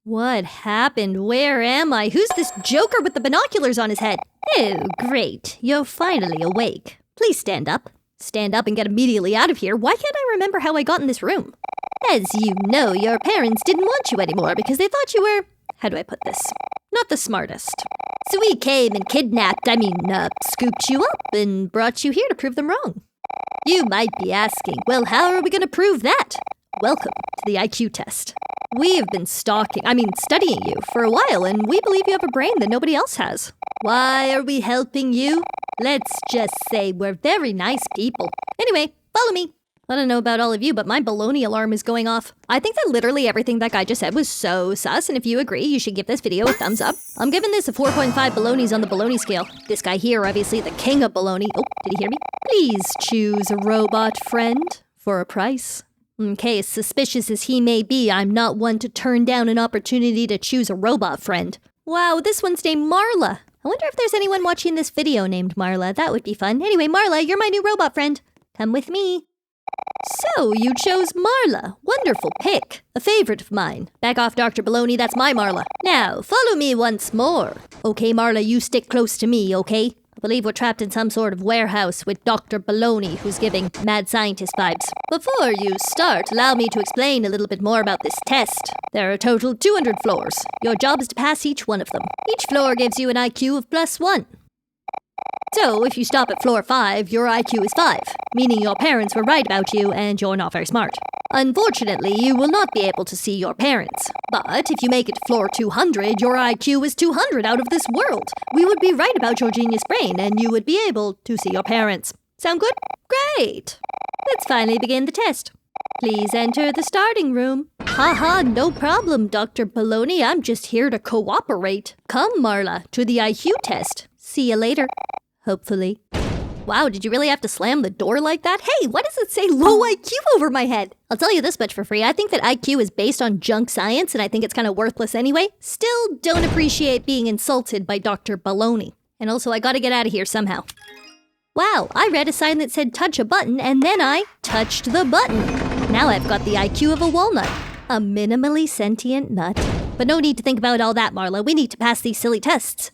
What happened? Where am I? Who's this joker with the binoculars on his head? Oh, great. You're finally awake. Please stand up. Stand up and get immediately out of here. Why can't I remember how I got in this room? As you know, your parents didn't want you anymore because they thought you were... How do I put this? Not the smartest. So we came and scooped you up and brought you here to prove them wrong. You might be asking, well, how are we going to prove that? Welcome to the IQ test. We have been studying you for a while, and we believe you have a brain that nobody else has. Why are we helping you? Let's just say we're very nice people. Anyway, follow me. I don't know about all of you, but my baloney alarm is going off. I think that literally everything that guy just said was so sus, and if you agree, you should give this video a thumbs up. I'm giving this a 4.5 balonies on the baloney scale. This guy here, obviously the king of baloney. Oh, did he hear me? Please choose a robot friend for a price. Okay, as suspicious as he may be, I'm not one to turn down an opportunity to choose a robot friend. Wow, this one's named Marla. I wonder if there's anyone watching this video named Marla. That would be fun. Anyway, Marla, you're my new robot friend. Come with me. So, you chose Marla. Wonderful pick. A favorite of mine. Back off, Dr. Baloney, that's my Marla. Now, follow me once more. Okay, Marla, you stick close to me, okay? I believe we're trapped in some sort of warehouse with Dr. Baloney, who's giving mad scientist vibes. Before you start, allow me to explain a little bit more about this test. There are a total 200 floors. Your job is to pass each one of them. Each floor gives you an IQ of +1. So, if you stop at floor 5, your IQ is 5, meaning your parents were right about you and you're not very smart. Unfortunately, you will not be able to see your parents. But if you make it to floor 200, your IQ is 200 out of this world. We would be right about your genius brain and you would be able to see your parents. Sound good? Great! Let's finally begin the test. Please enter the starting room. Haha, no problem, Dr. Baloney. I'm just here to cooperate. Come, Marla, to the IQ test. See you later. Hopefully. Wow, did you really have to slam the door like that? Hey, why does it say low IQ over my head? I'll tell you this much for free. I think that IQ is based on junk science, and I think it's kind of worthless anyway. Still don't appreciate being insulted by Dr. Baloney. And also, I gotta get out of here somehow. Wow, I read a sign that said touch a button, and then I touched the button. Now I've got the IQ of a walnut. A minimally sentient nut. But no need to think about all that, Marla. We need to pass these silly tests.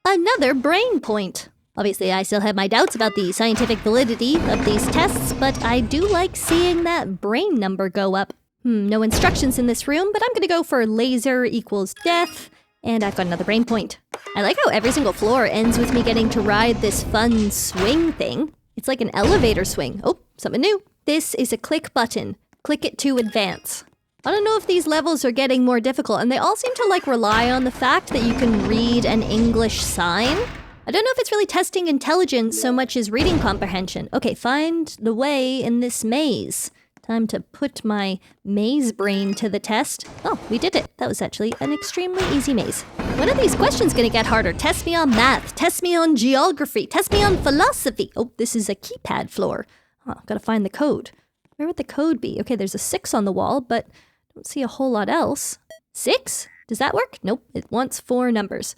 Another brain point. Obviously, I still have my doubts about the scientific validity of these tests, but I do like seeing that brain number go up. No instructions in this room, but I'm gonna go for laser equals death, and I've got another brain point. I like how every single floor ends with me getting to ride this fun swing thing. It's like an elevator swing. Oh, something new. This is a click button. Click it to advance. I don't know if these levels are getting more difficult, and they all seem to rely on the fact that you can read an English sign. I don't know if it's really testing intelligence so much as reading comprehension. Okay, find the way in this maze. Time to put my maze brain to the test. Oh, we did it. That was actually an extremely easy maze. When are these questions gonna get harder? Test me on math. Test me on geography. Test me on philosophy. Oh, this is a keypad floor. Oh, gotta find the code. Where would the code be? Okay, there's a 6 on the wall, but don't see a whole lot else. 6? Does that work? Nope, it wants 4 numbers.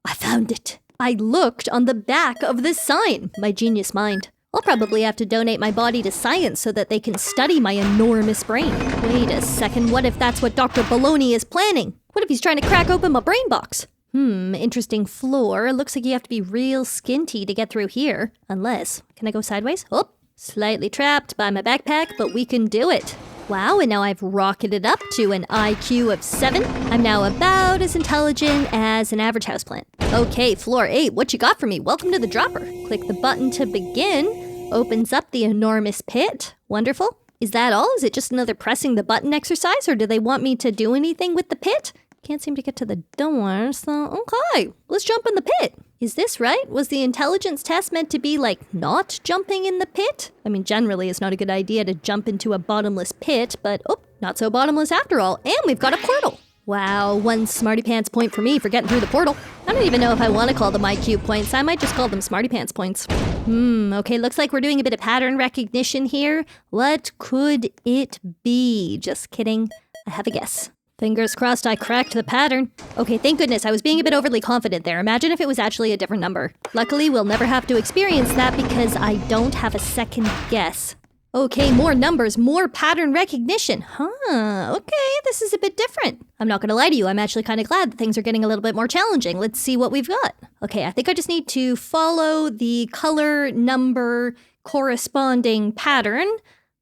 I found it. I looked on the back of this sign. My genius mind. I'll probably have to donate my body to science so that they can study my enormous brain. Wait a second, what if that's what Dr. Baloney is planning? What if he's trying to crack open my brain box? Interesting floor. Looks like you have to be real skinty to get through here. Unless, can I go sideways? Oh, slightly trapped by my backpack, but we can do it. Wow, and now I've rocketed up to an IQ of 7. I'm now about as intelligent as an average houseplant. Okay, floor 8, what you got for me? Welcome to the dropper. Click the button to begin. Opens up the enormous pit. Wonderful. Is that all? Is it just another pressing the button exercise, or do they want me to do anything with the pit? Can't seem to get to the door, so okay, let's jump in the pit. Is this right? Was the intelligence test meant to be not jumping in the pit? I mean, generally it's not a good idea to jump into a bottomless pit, but not so bottomless after all. And we've got a portal. Wow, 1 smarty pants point for me for getting through the portal. I don't even know if I want to call them IQ points. I might just call them smarty pants points. Okay, looks like we're doing a bit of pattern recognition here. What could it be? Just kidding. I have a guess. Fingers crossed I cracked the pattern. Okay, thank goodness, I was being a bit overly confident there. Imagine if it was actually a different number. Luckily, we'll never have to experience that because I don't have a second guess. Okay, more numbers, more pattern recognition. Okay, this is a bit different. I'm not gonna lie to you, I'm actually kind of glad that things are getting a little bit more challenging. Let's see what we've got. Okay, I think I just need to follow the color number corresponding pattern.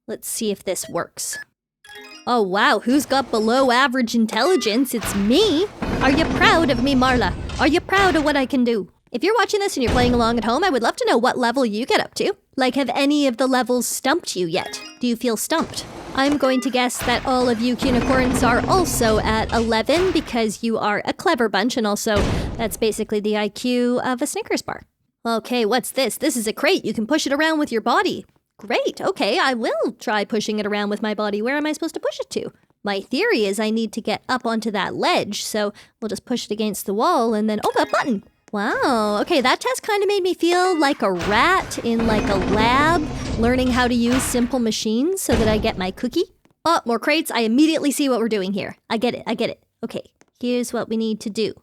Let's see if this works. Oh wow, who's got below average intelligence? It's me. Are you proud of me, Marla? Are you proud of what I can do? If you're watching this and you're playing along at home, I would love to know what level you get up to. Like, have any of the levels stumped you yet? Do you feel stumped? I'm going to guess that all of you Kunicorns are also at 11 because you are a clever bunch, and also that's basically the IQ of a Snickers bar. Okay, what's this? This is a crate. You can push it around with your body. Great. Okay, I will try pushing it around with my body. Where am I supposed to push it to? My theory is I need to get up onto that ledge, so we'll just push it against the wall and then, oh, that button. Wow, okay, that test kind of made me feel like a rat in like a lab, learning how to use simple machines so that I get my cookie. Oh, more crates. I immediately see what we're doing here. I get it. Okay, here's what we need to do.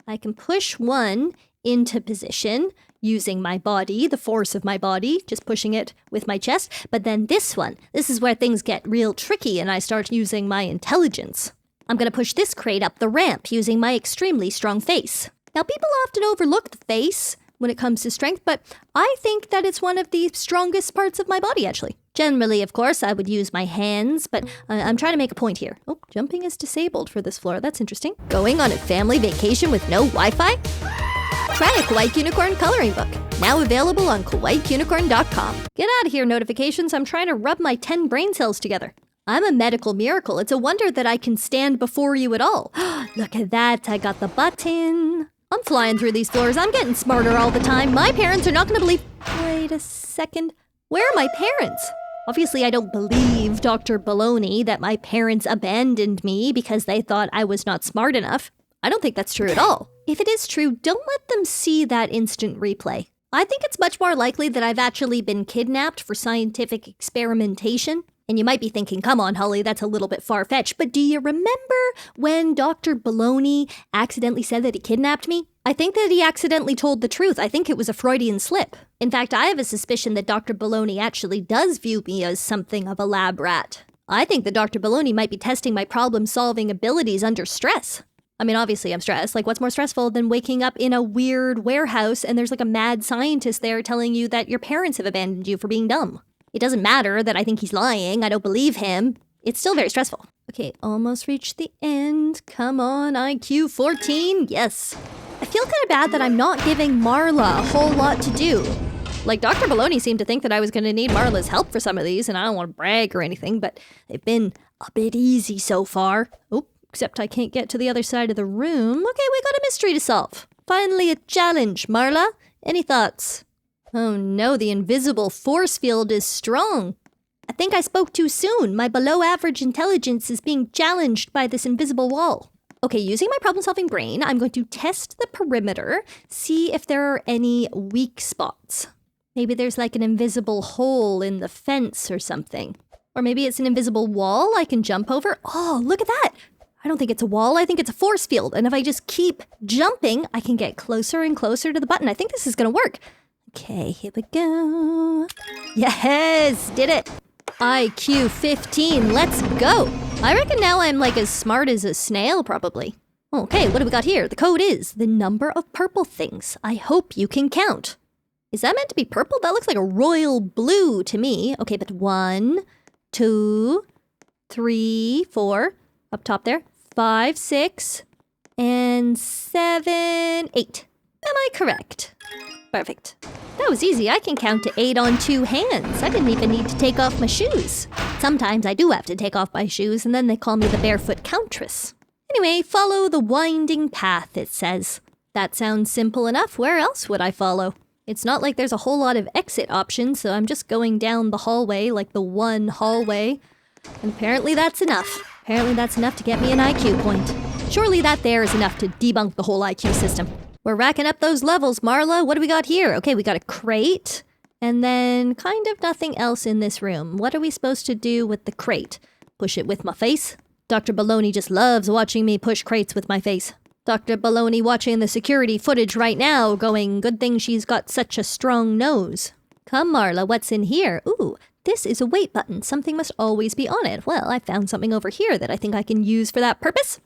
I can push one into position using my body, the force of my body, just pushing it with my chest. But then this one, this is where things get real tricky and I start using my intelligence. I'm gonna push this crate up the ramp using my extremely strong face. Now, people often overlook the face when it comes to strength, but I think that it's one of the strongest parts of my body, actually. Generally, of course, I would use my hands, but I'm trying to make a point here. Oh, jumping is disabled for this floor. That's interesting. Going on a family vacation with no Wi-Fi? Try a Kawaii Kunicorn coloring book. Now available on KawaiiKunicorn.com. Get out of here, notifications. I'm trying to rub my 10 brain cells together. I'm a medical miracle. It's a wonder that I can stand before you at all. Look at that. I got the button. I'm flying through these floors. I'm getting smarter all the time. My parents are not going to believe... Wait a second. Where are my parents? Obviously, I don't believe Dr. Baloney that my parents abandoned me because they thought I was not smart enough. I don't think that's true at all. If it is true, don't let them see that instant replay. I think it's much more likely that I've actually been kidnapped for scientific experimentation. And you might be thinking, come on, Holly, that's a little bit far-fetched. But do you remember when Dr. Baloney accidentally said that he kidnapped me? I think that he accidentally told the truth. I think it was a Freudian slip. In fact, I have a suspicion that Dr. Baloney actually does view me as something of a lab rat. I think that Dr. Baloney might be testing my problem-solving abilities under stress. I mean, obviously I'm stressed. Like, what's more stressful than waking up in a weird warehouse and there's like a mad scientist there telling you that your parents have abandoned you for being dumb? It doesn't matter that I think he's lying. I don't believe him. It's still very stressful. Okay, almost reached the end. Come on, IQ 14. Yes. I feel kind of bad that I'm not giving Marla a whole lot to do. Like, Dr. Baloney seemed to think that I was going to need Marla's help for some of these, and I don't want to brag or anything, but they've been a bit easy so far. Oh, except I can't get to the other side of the room. Okay, we got a mystery to solve. Finally, a challenge. Marla, any thoughts? Oh no, the invisible force field is strong. I think I spoke too soon. My below average intelligence is being challenged by this invisible wall. Okay, using my problem-solving brain, I'm going to test the perimeter, see if there are any weak spots. Maybe there's like an invisible hole in the fence or something. Or maybe it's an invisible wall I can jump over. Oh, look at that. I don't think it's a wall. I think it's a force field. And if I just keep jumping, I can get closer and closer to the button. I think this is going to work. Okay, here we go. Yes, did it. IQ 15, let's go. I reckon now I'm like as smart as a snail, probably. Okay, what do we got here? The code is the number of purple things. I hope you can count. Is that meant to be purple? That looks like a royal blue to me. Okay, but 1, 2, 3, 4, up top there, 5, 6, and 7, 8. Am I correct? Perfect. That was easy. I can count to 8 on 2 hands. I didn't even need to take off my shoes. Sometimes I do have to take off my shoes, and then they call me the barefoot countress. Anyway, follow the winding path, it says. That sounds simple enough. Where else would I follow? It's not like there's a whole lot of exit options, so I'm just going down the hallway, like the one hallway. And apparently that's enough. Apparently that's enough to get me an IQ point. Surely that there is enough to debunk the whole IQ system. We're racking up those levels, Marla. What do we got here? Okay, we got a crate, and then kind of nothing else in this room. What are we supposed to do with the crate? Push it with my face? Dr. Baloney just loves watching me push crates with my face. Dr. Baloney watching the security footage right now, going, good thing she's got such a strong nose. Come, Marla, what's in here? Ooh, this is a weight button. Something must always be on it. Well, I found something over here that I think I can use for that purpose.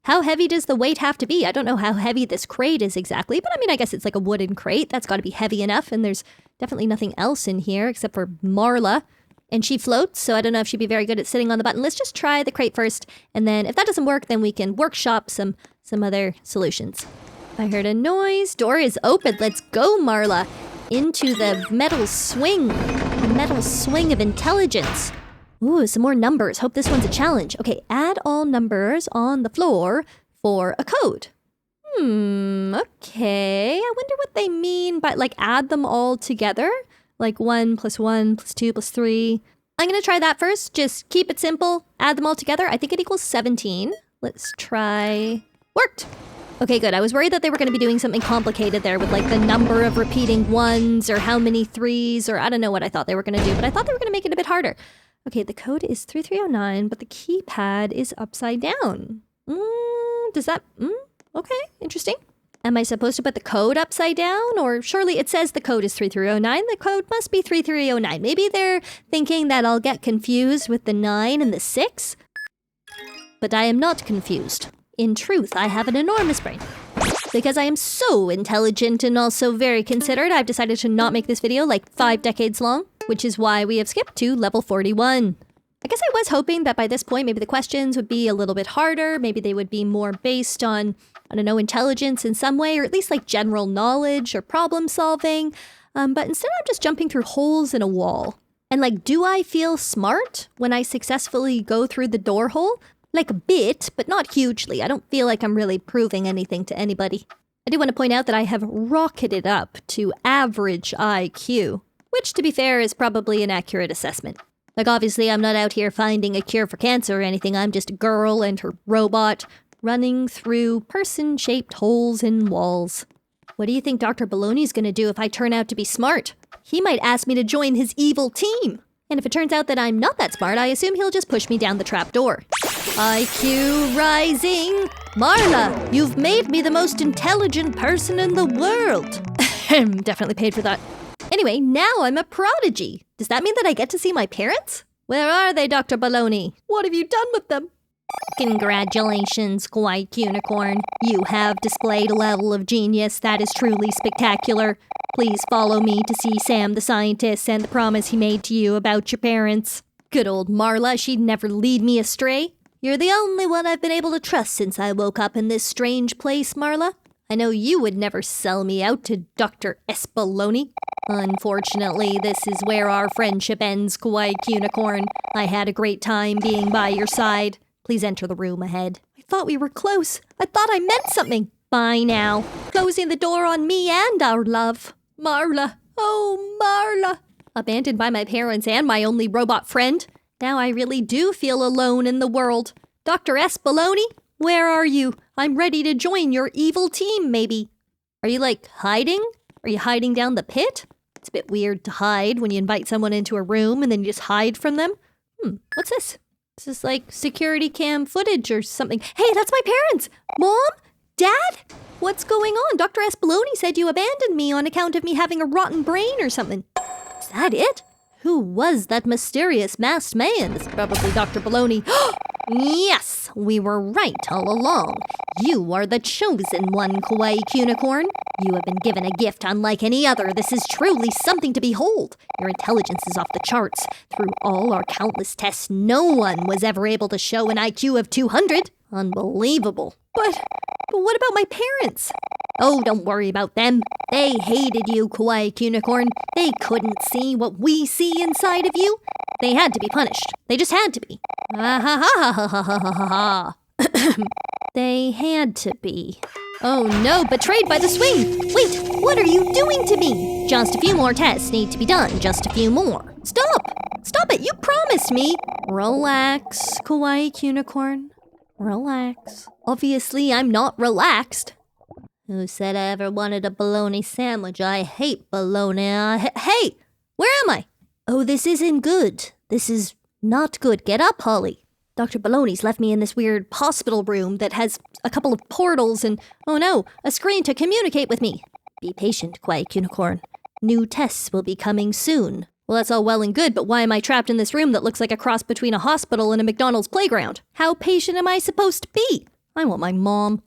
How heavy does the weight have to be? I don't know how heavy this crate is exactly, but I mean, I guess it's like a wooden crate. That's got to be heavy enough, and there's definitely nothing else in here except for Marla. And she floats, so I don't know if she'd be very good at sitting on the button. Let's just try the crate first, and then if that doesn't work, then we can workshop some other solutions. I heard a noise. Door is open. Let's go, Marla. Into the metal swing. The metal swing of intelligence. Ooh, some more numbers. Hope this one's a challenge. Okay, add all numbers on the floor for a code. Okay. I wonder what they mean by, like, add them all together. Like 1 + 1 + 2 + 3. I'm going to try that first. Just keep it simple. Add them all together. I think it equals 17. Let's try. Worked. Okay, good. I was worried that they were going to be doing something complicated there with like the number of repeating ones or how many threes or I don't know what I thought they were going to do, but I thought they were going to make it a bit harder. Okay, the code is 3309, but the keypad is upside down. Okay, interesting. Am I supposed to put the code upside down? Or surely it says the code is 3309. The code must be 3309. Maybe they're thinking that I'll get confused with the 9 and the 6. But I am not confused. In truth, I have an enormous brain. Because I am so intelligent and also very considerate, I've decided to not make this video like 5 decades long, which is why we have skipped to level 41. I guess I was hoping that by this point, maybe the questions would be a little bit harder. Maybe they would be more based on, I don't know, intelligence in some way, or at least like general knowledge or problem solving. But instead I'm just jumping through holes in a wall. And like, do I feel smart when I successfully go through the door hole? Like a bit, but not hugely. I don't feel like I'm really proving anything to anybody. I do want to point out that I have rocketed up to average IQ, which to be fair is probably an accurate assessment. Like obviously I'm not out here finding a cure for cancer or anything. I'm just a girl and her robot running through person-shaped holes in walls. What do you think Dr. Baloney's gonna do if I turn out to be smart? He might ask me to join his evil team. And if it turns out that I'm not that smart, I assume he'll just push me down the trap door. IQ rising! Marla, you've made me the most intelligent person in the world. Definitely paid for that. Anyway, now I'm a prodigy. Does that mean that I get to see my parents? Where are they, Dr. Baloney? What have you done with them? Congratulations, Kawaii Kunicorn. You have displayed a level of genius that is truly spectacular. Please follow me to see Sam the scientist and the promise he made to you about your parents. Good old Marla, she'd never lead me astray. You're the only one I've been able to trust since I woke up in this strange place, Marla. I know you would never sell me out to Dr. Baloney. Unfortunately, this is where our friendship ends, Kawaii Kunicorn. I had a great time being by your side. Please enter the room ahead. I thought we were close. I thought I meant something. Bye now. Closing the door on me and our love. Marla. Oh, Marla. Abandoned by my parents and my only robot friend. Now I really do feel alone in the world. Dr. Baloney, where are you? I'm ready to join your evil team, maybe. Are you, like, hiding? Are you hiding down the pit? It's a bit weird to hide when you invite someone into a room and then you just hide from them. What's this? This is like security cam footage or something. Hey, that's my parents! Mom? Dad? What's going on? Dr. Baloney said you abandoned me on account of me having a rotten brain or something. Is that it? Who was that mysterious masked man? It's probably Dr. Baloney. Yes, we were right all along. You are the chosen one, Kawaii Kunicorn. You have been given a gift unlike any other. This is truly something to behold. Your intelligence is off the charts. Through all our countless tests, no one was ever able to show an IQ of 200. Unbelievable. But what about my parents? Oh, don't worry about them. They hated you, Kawaii Kunicorn. They couldn't see what we see inside of you. They had to be punished. They just had to be. Ah ha ha ha ha ha ha ha. They had to be. Oh no, betrayed by the swing! Wait, what are you doing to me? Just a few more tests need to be done, just a few more. Stop! Stop it, you promised me! Relax, Kawaii Kunicorn. Relax. Obviously, I'm not relaxed. Who said I ever wanted a bologna sandwich? I hate bologna. Hey! Where am I? Oh, this isn't good. This is not good. Get up, Holly. Dr. Baloney's left me in this weird hospital room that has a couple of portals and, oh no, a screen to communicate with me. Be patient, Kawaii Kunicorn. New tests will be coming soon. Well, that's all well and good, but why am I trapped in this room that looks like a cross between a hospital and a McDonald's playground? How patient am I supposed to be? I want my mom.